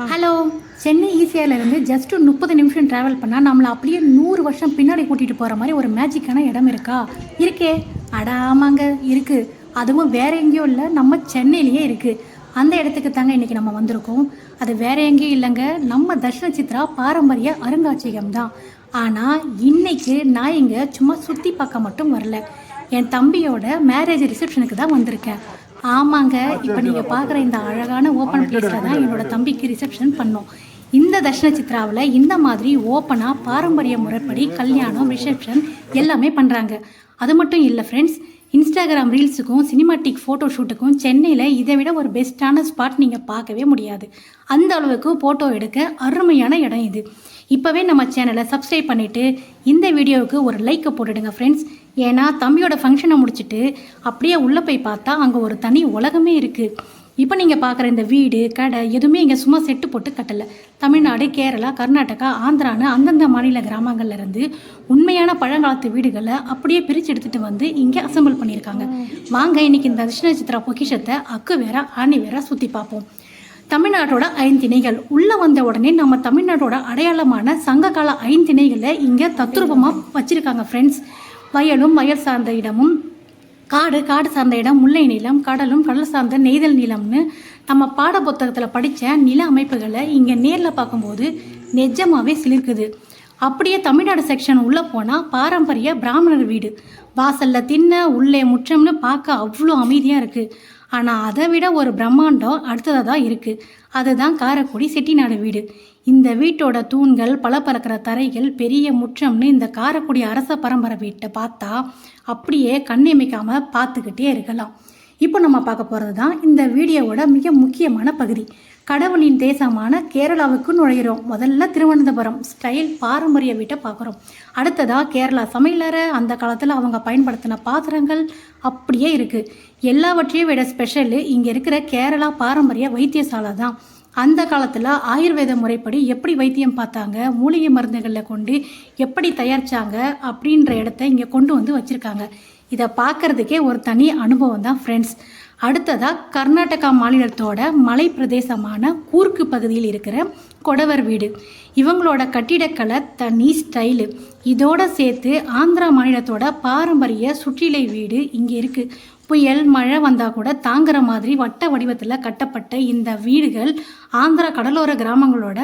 Hello, Chennai ஈசிஆர்லேருந்து just 30 நிமிஷம் travel பண்ணால் நம்மளை அப்படியே 100 வருஷம் பின்னாடி கூட்டிகிட்டு போகிற மாதிரி ஒரு மேஜிக்கான இடம் இருக்கா? இருக்கே. அட ஆமாங்க, இருக்குது. அதுவும் வேற எங்கேயும் இல்லை, நம்ம சென்னையிலேயே இருக்குது. அந்த இடத்துக்கு தாங்க இன்றைக்கி நம்ம வந்திருக்கோம். அது வேற எங்கேயும் இல்லைங்க, நம்ம தர்ஷன சித்ரா பாரம்பரிய அருங்காட்சியகம் தான். ஆனால் இன்னைக்கு நான் இங்கே சும்மா சுற்றி பார்க்க மட்டும் வரல, என் தம்பியோட மேரேஜ் ரிசப்ஷனுக்கு தான் வந்திருக்கேன். ஆமாங்க, இப்போ நீங்கள் பார்க்குற இந்த அழகான ஓப்பன் பிளேஸில் தான் என்னோட தம்பிக்கு ரிசப்ஷன் பண்ணோம். இந்த தர்ஷன சித்ராவில் இந்த மாதிரி ஓப்பனாக பாரம்பரிய முறைப்படி கல்யாணம், ரிசப்ஷன் எல்லாமே பண்ணுறாங்க. அது மட்டும் இல்லை ஃப்ரெண்ட்ஸ், இன்ஸ்டாகிராம் ரீல்ஸுக்கும் சினிமாட்டிக் ஃபோட்டோ ஷூட்டுக்கும் சென்னையில் இதை விட ஒரு பெஸ்ட்டான ஸ்பாட் நீங்கள் பார்க்கவே முடியாது. அந்த அளவுக்கு ஃபோட்டோ எடுக்க அருமையான இடம் இது. இப்போவே நம்ம சேனலை சப்ஸ்கிரைப் பண்ணிவிட்டு இந்த வீடியோவுக்கு ஒரு லைக்கை போட்டுடுங்க ஃப்ரெண்ட்ஸ். ஏன்னா தம்பியோட ஃபங்க்ஷனை முடிச்சுட்டு அப்படியே உள்ளே போய் பார்த்தா அங்கே ஒரு தனி உலகமே இருக்குது. இப்போ நீங்கள் பார்க்குற இந்த வீடு, கடை எதுவுமே இங்கே சும்மா செட்டு போட்டு கட்டலை. தமிழ்நாடு, கேரளா, கர்நாடகா, ஆந்திரான்னு அந்தந்த மாநில கிராமங்கள்லேருந்து உண்மையான பழங்காலத்து வீடுகளை அப்படியே பிரித்து எடுத்துகிட்டு வந்து இங்கே அசம்பிள் பண்ணியிருக்காங்க. வாங்க இன்றைக்கி இந்த தர்ஷன சித்ரா பொக்கிஷத்தை அக்கு வேற ஆணி வேற சுற்றி பார்ப்போம். தமிழ்நாட்டோட ஐந்திணைகள் உள்ளே வந்த உடனே நம்ம தமிழ்நாட்டோட அடையாளமான சங்ககால ஐந்திணைகளை இங்கே தத்ரூபமாக வச்சுருக்காங்க ஃப்ரெண்ட்ஸ். வயலும் வயல் சார்ந்த இடமும், காடு சார்ந்த இடம், முல்லை நிலம், கடலும் கடல் சார்ந்த நெய்தல் நிலம்னு நம்ம பாட புத்தகத்தில் படித்த நில அமைப்புகளை இங்கே நேரில் பார்க்கும்போது நிஜமாகவே சிலிர்க்குது. அப்படியே தமிழ்நாடு செக்ஷன் உள்ளே போனால் பாரம்பரிய பிராமணர் வீடு, வாசலில் திண்ண, உள்ளே முற்றம்னு பார்க்க அவ்வளோ அமைதியாக இருக்குது. ஆனால் அதை விட ஒரு பிரம்மாண்டம் அடுத்ததாக தான் இருக்குது. அதுதான் காரைக்குடி செட்டிநாடு வீடு. இந்த வீட்டோட தூண்கள், பளபளக்கிற தரைகள், பெரிய முற்றம்னு இந்த காரைக்குடி அரச பரம்பரை வீட்டை பார்த்தா அப்படியே கண்ணிமைக்காமல் பார்த்துக்கிட்டே இருக்கலாம். இப்போ நம்ம பார்க்க போகிறது தான் இந்த வீடியோவோட மிக முக்கியமான பகுதி. கடவுளின் தேசமான கேரளாவுக்கு நுழையிறோம். முதல்ல திருவனந்தபுரம் ஸ்டைல் பாரம்பரிய வீட்டை பார்க்குறோம். அடுத்ததாக கேரளா சமையலறை, அந்த காலத்தில் அவங்க பயன்படுத்தின பாத்திரங்கள் அப்படியே இருக்குது. எல்லாவற்றையும் விட ஸ்பெஷலு இங்கே இருக்கிற கேரளா பாரம்பரிய வைத்தியசாலை தான். அந்த காலத்தில் ஆயுர்வேத முறைப்படி எப்படி வைத்தியம் பார்த்தாங்க, மூலிகை மருந்துகளில் கொண்டு எப்படி தயாரித்தாங்க அப்படின்ற இடத்த இங்கே கொண்டு வந்து வச்சுருக்காங்க. இதை பார்க்குறதுக்கே ஒரு தனி அனுபவம் தான் ஃப்ரெண்ட்ஸ். அடுத்ததாக கர்நாடகா மாநிலத்தோட மலை பிரதேசமான கூர்க்கு பகுதியில் இருக்கிற கொடவர் வீடு. இவங்களோட கட்டிடக்கலை தனி ஸ்டைலு. இதோடு சேர்த்து ஆந்திரா மாநிலத்தோட பாரம்பரிய சுற்றிலை வீடு இங்கே இருக்குது. புயல், மழை வந்தால் கூட தாங்குற மாதிரி வட்ட வடிவத்தில் கட்டப்பட்ட இந்த வீடுகள் ஆந்திரா கடலோர கிராமங்களோட